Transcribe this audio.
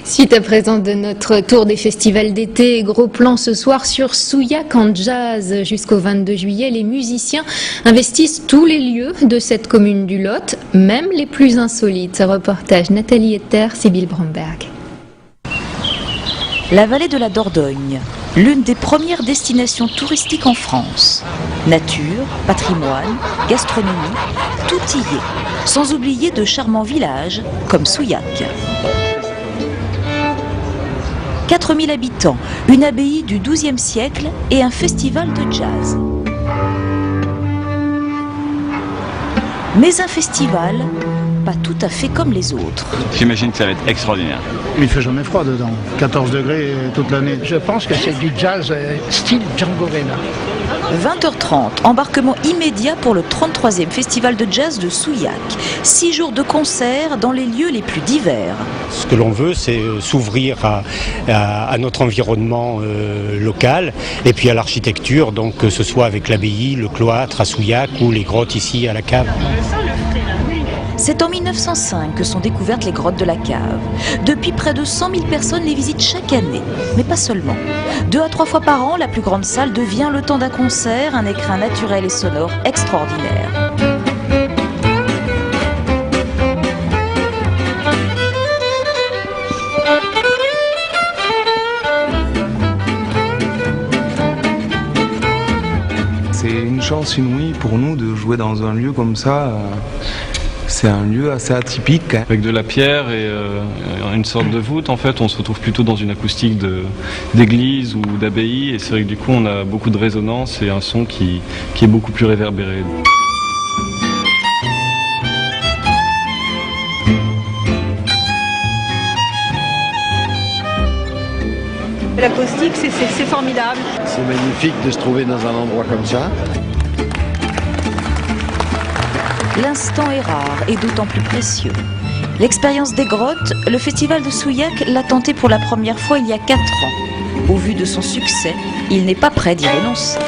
Suite à présent de notre tour des festivals d'été, gros plan ce soir sur Souillac en jazz. Jusqu'au 22 juillet, les musiciens investissent tous les lieux de cette commune du Lot, même les plus insolites. Reportage Nathalie Etter, Sybille Bromberg. La vallée de la Dordogne, l'une des premières destinations touristiques en France. Nature, patrimoine, gastronomie, tout y est. Sans oublier de charmants villages comme Souillac. 4000 habitants, une abbaye du XIIe siècle et un festival de jazz. Mais un festival, pas tout à fait comme les autres. J'imagine que ça va être extraordinaire. Il fait jamais froid dedans, 14 degrés toute l'année. Je pense que c'est du jazz style Django Reinhardt. 20h30, embarquement immédiat pour le 33e festival de jazz de Souillac. 6 jours de concerts dans les lieux les plus divers. Ce que l'on veut, c'est s'ouvrir à notre environnement local et puis à l'architecture, donc que ce soit avec l'abbaye, le cloître à Souillac ou les grottes ici à la Cave. C'est en 1905 que sont découvertes les grottes de la Cave. Depuis, près de 100 000 personnes les visitent chaque année. Mais pas seulement. 2 à 3 fois par an, la plus grande salle devient le temps d'un concert, un écrin naturel et sonore extraordinaire. C'est une chance inouïe pour nous de jouer dans un lieu comme ça. C'est un lieu assez atypique. Avec de la pierre et une sorte de voûte, en fait, on se retrouve plutôt dans une acoustique d'église ou d'abbaye. Et c'est vrai que du coup, on a beaucoup de résonance et un son qui est beaucoup plus réverbéré. L'acoustique, c'est formidable. C'est magnifique de se trouver dans un endroit comme ça. L'instant est rare et d'autant plus précieux. L'expérience des grottes, le festival de Souillac l'a tenté pour la première fois il y a 4 ans. Au vu de son succès, il n'est pas prêt d'y renoncer.